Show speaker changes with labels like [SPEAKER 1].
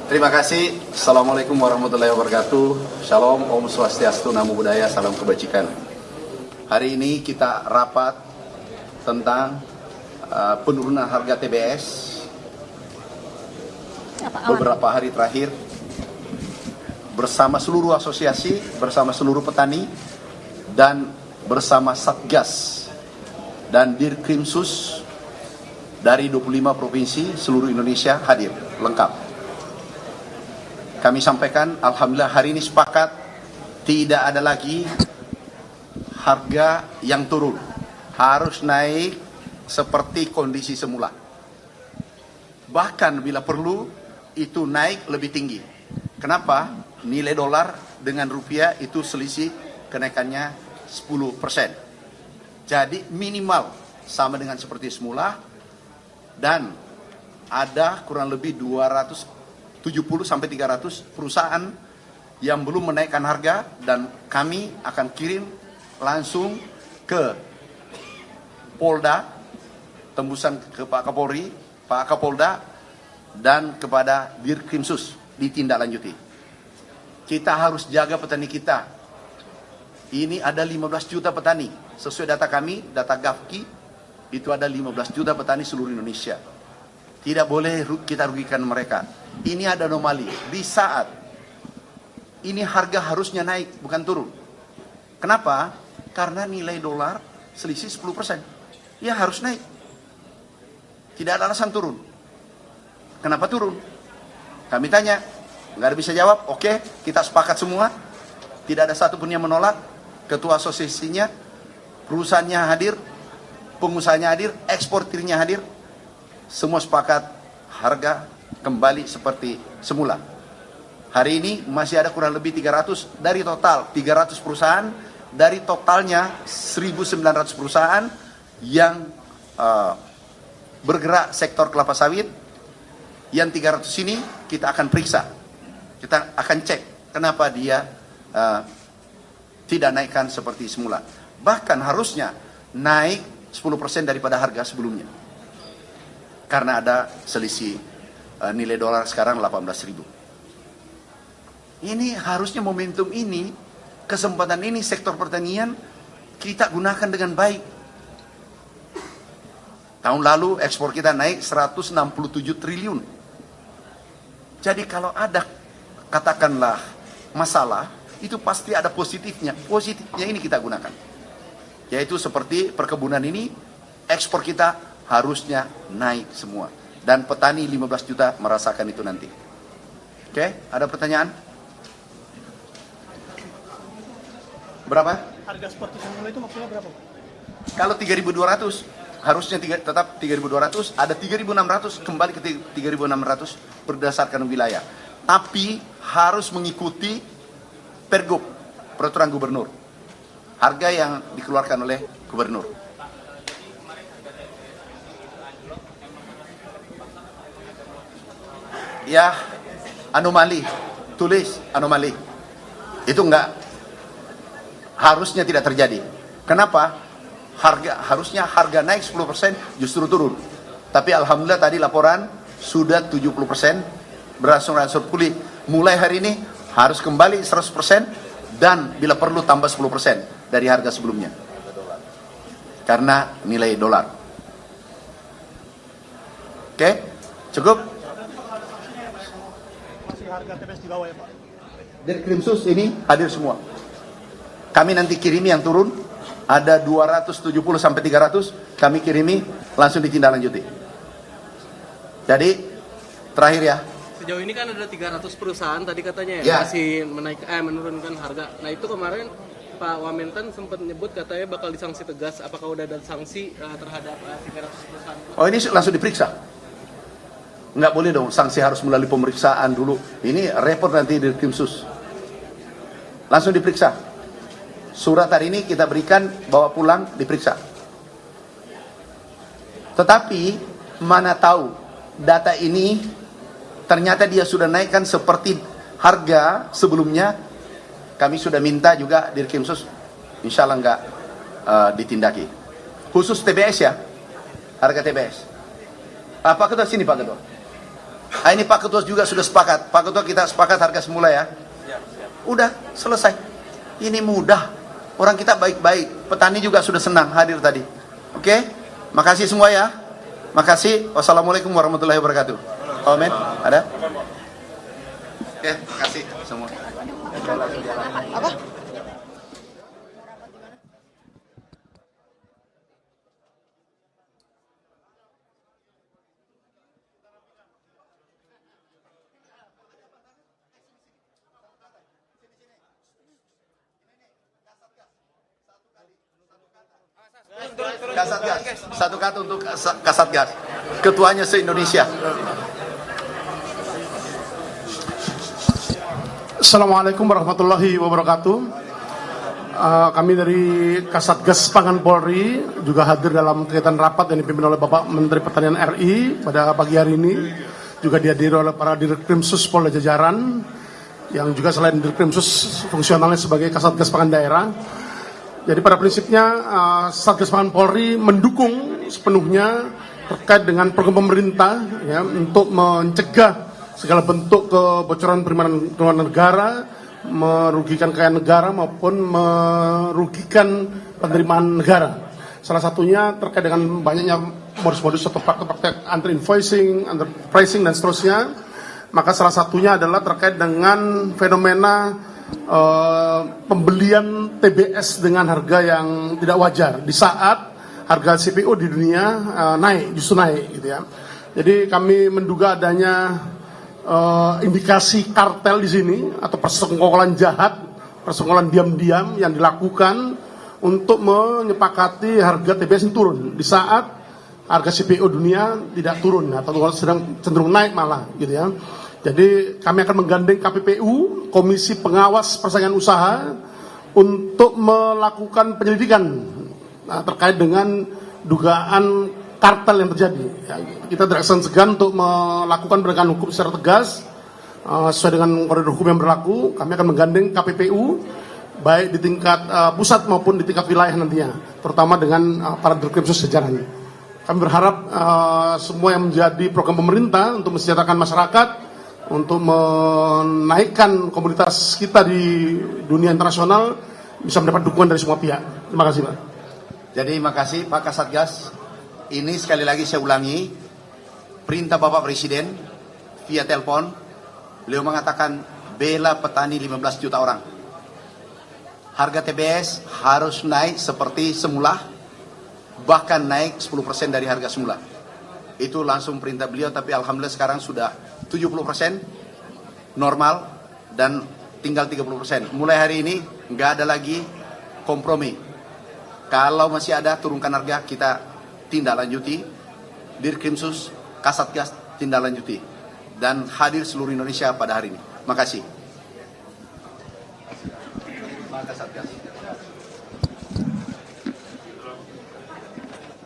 [SPEAKER 1] Terima kasih. Assalamualaikum warahmatullahi wabarakatuh. Shalom, Om Swastiastu, Namo Buddhaya, salam kebajikan. Hari ini kita rapat tentang penurunan harga TBS beberapa hari terakhir bersama seluruh asosiasi, bersama seluruh petani, dan bersama Satgas dan Dirkrimsus dari 25 provinsi seluruh Indonesia hadir lengkap. Kami sampaikan, alhamdulillah hari ini sepakat tidak ada lagi harga yang turun, harus naik seperti kondisi semula. Bahkan bila perlu itu naik lebih tinggi. Kenapa? Nilai dolar dengan rupiah itu selisih kenaikannya 10%. Jadi minimal sama dengan seperti semula, dan ada kurang lebih 270 sampai 300 perusahaan yang belum menaikkan harga, dan kami akan kirim langsung ke Polda, tembusan ke Pak Kapolri, Pak Kapolda, dan kepada Dirkrimsus ditindaklanjuti. Kita harus jaga petani kita. Ini ada 15 juta petani. Sesuai data kami, data Gafki, itu ada 15 juta petani seluruh Indonesia. Tidak boleh kita rugikan mereka. Ini ada anomali. Di saat ini harga harusnya naik, bukan turun. Kenapa? Karena nilai dolar selisih 10%. Ya harus naik. Tidak ada alasan turun. Kenapa turun? Kami tanya, nggak ada bisa jawab. Oke, kita sepakat semua. Tidak ada satupun yang menolak. Ketua asosiasinya, perusahaannya hadir, pengusahanya hadir, eksportirnya hadir. Semua sepakat harga kembali seperti semula. Hari ini masih ada kurang lebih 300 dari total 300 perusahaan, dari totalnya 1.900 perusahaan yang bergerak sektor kelapa sawit. Yang 300 ini kita akan periksa, kita akan cek kenapa dia tidak naikkan seperti semula. Bahkan harusnya naik 10% daripada harga sebelumnya, karena ada selisih nilai dolar sekarang 18.000. Ini harusnya momentum ini, kesempatan ini sektor pertanian kita gunakan dengan baik. Tahun lalu ekspor kita naik 167 triliun. Jadi kalau ada katakanlah masalah, itu pasti ada positifnya. Positifnya ini kita gunakan. Yaitu seperti perkebunan ini, ekspor kita harusnya naik semua. Dan petani 15 juta merasakan itu nanti. Oke, ada pertanyaan? Berapa?
[SPEAKER 2] Harga seperti semula itu maksudnya berapa?
[SPEAKER 1] Kalau 3.200, harusnya tetap 3.200, ada 3.600, kembali ke 3.600 berdasarkan wilayah. Tapi harus mengikuti Pergub, peraturan gubernur. Harga yang dikeluarkan oleh gubernur. Ya, anomali, tulis anomali. Itu harusnya tidak terjadi. Kenapa? Harusnya harga naik 10%, justru turun. Tapi alhamdulillah tadi laporan sudah 70%, berangsur-angsur pulih. Mulai hari ini harus kembali 100%, dan bila perlu tambah 10% dari harga sebelumnya. Karena nilai dolar. Oke, cukup?
[SPEAKER 2] Masih harga TBS di bawah ya Pak?
[SPEAKER 1] Dirkrimsus ini hadir semua. Kami nanti kirimi yang turun, ada 270 sampai 300, kami kirimi langsung ditindaklanjuti. Jadi terakhir ya.
[SPEAKER 3] Sejauh ini kan ada 300 perusahaan tadi katanya
[SPEAKER 1] Ya.
[SPEAKER 3] masih menurunkan harga. Nah itu kemarin Pak Wamentan sempat menyebut katanya bakal disanksi tegas. Apakah udah ada sanksi terhadap 300 perusahaan?
[SPEAKER 1] Oh, ini langsung diperiksa. Nggak boleh dong, sanksi harus melalui pemeriksaan dulu. Ini report nanti di Dirkrimsus. Langsung diperiksa. Surat hari ini kita berikan, bawa pulang, diperiksa. Tetapi, mana tahu data ini ternyata dia sudah naikkan seperti harga sebelumnya. Kami sudah minta juga Dirkrimsus, insya Allah nggak ditindaki. Khusus TBS ya, harga TBS. Pak Ketua sini Pak Ketua. Nah, ini Pak Ketua juga sudah sepakat. Pak Ketua, kita sepakat harga semula ya. Udah selesai. Ini mudah. Orang kita baik-baik. Petani juga sudah senang hadir tadi. Oke? Makasih semua ya. Makasih. Wassalamualaikum warahmatullahi wabarakatuh. Amin. Ada? Oke, makasih semua. Apa? Kasatgas. Satu kata untuk Kasatgas. Ketuanya se-Indonesia.
[SPEAKER 4] Assalamualaikum warahmatullahi wabarakatuh. Kami dari Kasatgas Pangan Polri juga hadir dalam kegiatan rapat yang dipimpin oleh Bapak Menteri Pertanian RI pada pagi hari ini. Juga dihadiri oleh para Dirkrimsus Polda jajaran yang juga selain Dirkrimsus fungsionalnya sebagai Kasatgas Pangan Daerah. Jadi pada prinsipnya Satgas Pangan Polri mendukung sepenuhnya terkait dengan program pemerintah ya, untuk mencegah segala bentuk kebocoran penerimaan negara, merugikan kekayaan negara maupun merugikan penerimaan negara. Salah satunya terkait dengan banyaknya modus-modus atau praktek-praktek under-invoicing, under-pricing dan seterusnya. Maka salah satunya adalah terkait dengan fenomena pembelian TBS dengan harga yang tidak wajar di saat harga CPO di dunia justru naik gitu ya. Jadi kami menduga adanya indikasi kartel di sini atau persekongkolan jahat, persekongkolan diam-diam yang dilakukan untuk menyepakati harga TBS yang turun di saat harga CPO dunia tidak turun atau sedang cenderung naik malah gitu ya. Jadi kami akan menggandeng KPPU, Komisi Pengawas Persaingan Usaha, untuk melakukan penyelidikan terkait dengan dugaan kartel yang terjadi. Ya, kita tidak segan untuk melakukan penegakan hukum secara tegas sesuai dengan koridor hukum yang berlaku. Kami akan menggandeng KPPU baik di tingkat pusat maupun di tingkat wilayah nantinya, terutama dengan para Dirkrimsus jajaran. Kami berharap semua yang menjadi program pemerintah untuk mensejahterakan masyarakat, untuk menaikkan komunitas kita di dunia internasional bisa mendapat dukungan dari semua pihak. Terima kasih, Pak.
[SPEAKER 1] Jadi makasih Pak Kasatgas. Ini sekali lagi saya ulangi, perintah Bapak Presiden via telepon, beliau mengatakan bela petani 15 juta orang. Harga TBS harus naik seperti semula, bahkan naik 10% dari harga semula. Itu langsung perintah beliau, tapi alhamdulillah sekarang sudah 70% normal dan tinggal 30%. Mulai hari ini nggak ada lagi kompromi. Kalau masih ada turunkan harga, kita tindak lanjuti. Dirkrimsus, Kasatgas tindak lanjuti. Dan hadir seluruh Indonesia pada hari ini. Makasih. Pak Kasatgas.